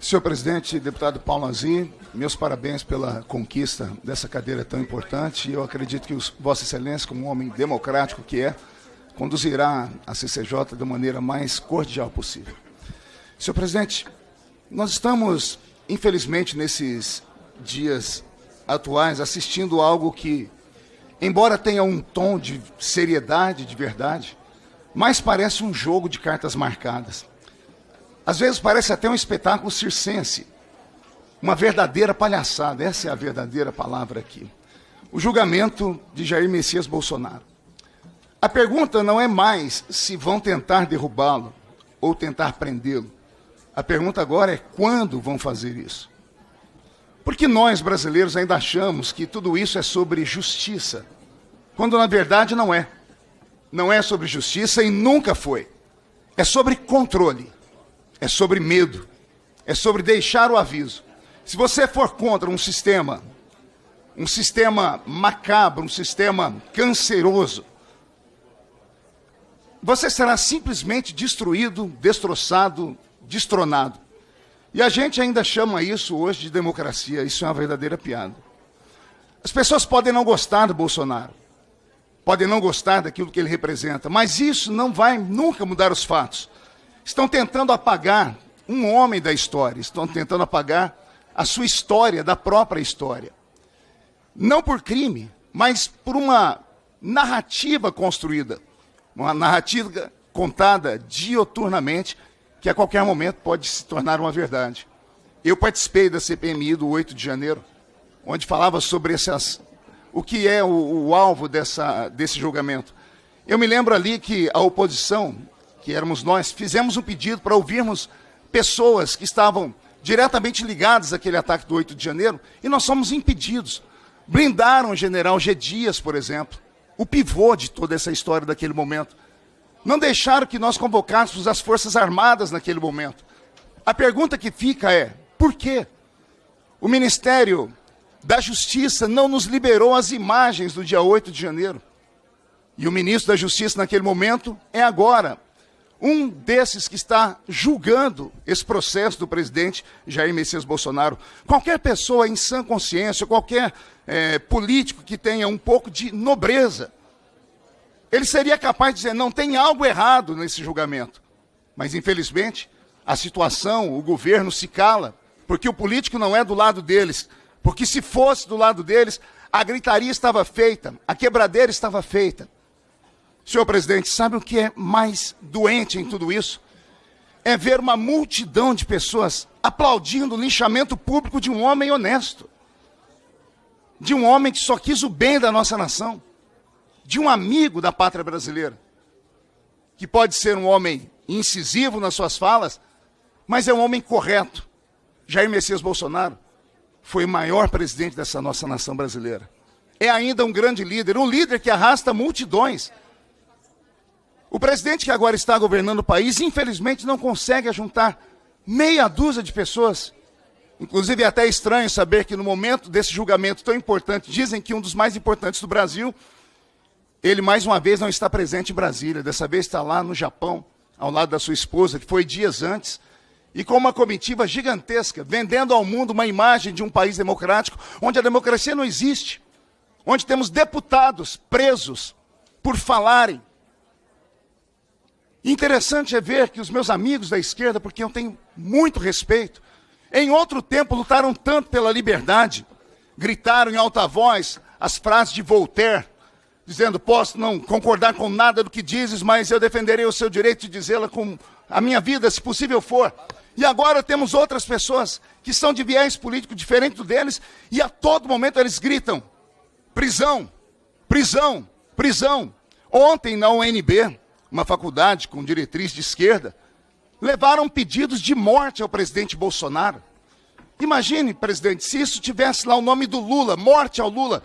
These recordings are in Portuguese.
Senhor presidente, deputado Paulo Azzi, meus parabéns pela conquista dessa cadeira tão importante. Eu acredito que Vossa Excelência, como um homem democrático que é, conduzirá a CCJ da maneira mais cordial possível. Senhor presidente, nós estamos, infelizmente, nesses dias atuais, assistindo algo que, embora tenha um tom de seriedade, de verdade, mas parece um jogo de cartas marcadas. Às vezes parece até um espetáculo circense, uma verdadeira palhaçada, essa é a verdadeira palavra aqui. O julgamento de Jair Messias Bolsonaro. A pergunta não é mais se vão tentar derrubá-lo ou tentar prendê-lo. A pergunta agora é quando vão fazer isso. Porque nós, brasileiros, ainda achamos que tudo isso é sobre justiça, quando na verdade não é. Não é sobre justiça e nunca foi. É sobre controle. É sobre medo, é sobre deixar o aviso. Se você for contra um sistema macabro, um sistema canceroso, você será simplesmente destruído, destroçado, destronado. E a gente ainda chama isso hoje de democracia, isso é uma verdadeira piada. As pessoas podem não gostar do Bolsonaro, podem não gostar daquilo que ele representa, mas isso não vai nunca mudar os fatos. Estão tentando apagar um homem da história, estão tentando apagar a sua história, da própria história. Não por crime, mas por uma narrativa construída, uma narrativa contada dioturnamente, que a qualquer momento pode se tornar uma verdade. Eu participei da CPMI do 8 de janeiro, onde falava sobre o que é o alvo desse julgamento. Eu me lembro ali que a oposição, que éramos nós, fizemos um pedido para ouvirmos pessoas que estavam diretamente ligadas àquele ataque do 8 de janeiro, e nós fomos impedidos. Blindaram o general G. Dias, por exemplo, o pivô de toda essa história daquele momento. Não deixaram que nós convocássemos as Forças Armadas naquele momento. A pergunta que fica é, por quê? O Ministério da Justiça não nos liberou as imagens do dia 8 de janeiro. E o ministro da Justiça naquele momento é agora um desses que está julgando esse processo do presidente Jair Messias Bolsonaro. Qualquer pessoa em sã consciência, qualquer político que tenha um pouco de nobreza, ele seria capaz de dizer, não, tem algo errado nesse julgamento. Mas, infelizmente, a situação, o governo se cala, porque o político não é do lado deles. Porque se fosse do lado deles, a gritaria estava feita, a quebradeira estava feita. Senhor presidente, sabe o que é mais doente em tudo isso? É ver uma multidão de pessoas aplaudindo o linchamento público de um homem honesto. De um homem que só quis o bem da nossa nação. De um amigo da pátria brasileira. Que pode ser um homem incisivo nas suas falas, mas é um homem correto. Jair Messias Bolsonaro foi o maior presidente dessa nossa nação brasileira. É ainda um grande líder, um líder que arrasta multidões. O presidente que agora está governando o país, infelizmente, não consegue juntar meia dúzia de pessoas. Inclusive, é até estranho saber que no momento desse julgamento tão importante, dizem que um dos mais importantes do Brasil, ele mais uma vez não está presente em Brasília. Dessa vez está lá no Japão, ao lado da sua esposa, que foi dias antes, e com uma comitiva gigantesca, vendendo ao mundo uma imagem de um país democrático, onde a democracia não existe, onde temos deputados presos por falarem. Interessante é ver que os meus amigos da esquerda, porque eu tenho muito respeito, em outro tempo lutaram tanto pela liberdade, gritaram em alta voz as frases de Voltaire, dizendo, posso não concordar com nada do que dizes, mas eu defenderei o seu direito de dizê-la com a minha vida, se possível for. E agora temos outras pessoas que são de viés político diferente do deles, e a todo momento eles gritam, prisão, prisão, prisão. Ontem na UNB, uma faculdade com diretriz de esquerda, levaram pedidos de morte ao presidente Bolsonaro. Imagine, presidente, se isso tivesse lá o nome do Lula, morte ao Lula,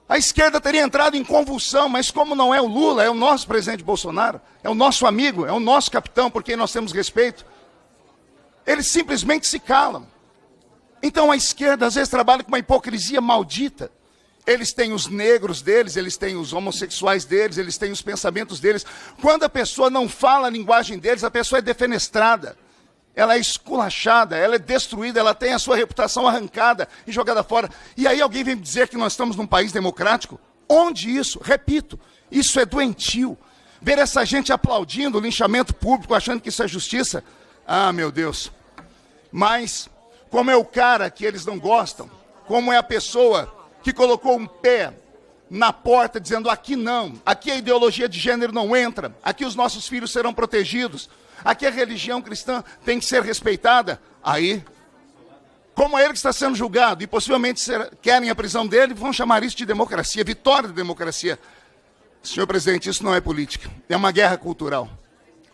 a esquerda teria entrado em convulsão, mas como não é o Lula, é o nosso presidente Bolsonaro, é o nosso amigo, é o nosso capitão, por quem nós temos respeito, eles simplesmente se calam. Então a esquerda às vezes trabalha com uma hipocrisia maldita. Eles têm os negros deles, eles têm os homossexuais deles, eles têm os pensamentos deles. Quando a pessoa não fala a linguagem deles, a pessoa é defenestrada. ela é esculachada, ela é destruída, ela tem a sua reputação arrancada e jogada fora. E aí alguém vem me dizer que nós estamos num país democrático? Onde isso? Repito, isso é doentio. Ver essa gente aplaudindo o linchamento público, achando que isso é justiça. Ah, meu Deus. Mas, como é o cara que eles não gostam, como é a pessoa que colocou um pé na porta dizendo aqui não, aqui a ideologia de gênero não entra, aqui os nossos filhos serão protegidos, aqui a religião cristã tem que ser respeitada, aí, como é ele que está sendo julgado e possivelmente querem a prisão dele, vão chamar isso de democracia, vitória da democracia. Senhor presidente, isso não é política, é uma guerra cultural.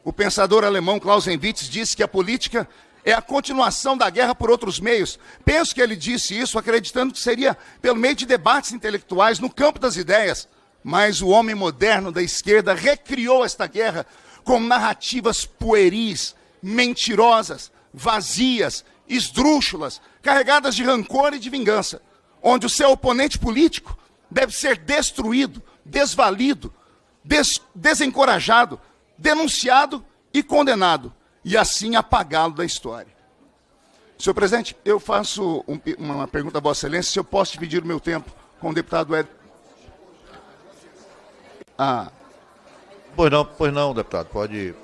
O pensador alemão Clausewitz disse que a política é a continuação da guerra por outros meios. Penso que ele disse isso acreditando que seria pelo meio de debates intelectuais no campo das ideias. Mas o homem moderno da esquerda recriou esta guerra com narrativas pueris, mentirosas, vazias, esdrúxulas, carregadas de rancor e de vingança, onde o seu oponente político deve ser destruído, desvalido, desencorajado, denunciado e condenado, e assim apagá-lo da história. Senhor presidente, eu faço uma pergunta a Vossa Excelência, se eu posso dividir o meu tempo com o deputado Ed. Pois não, deputado, pode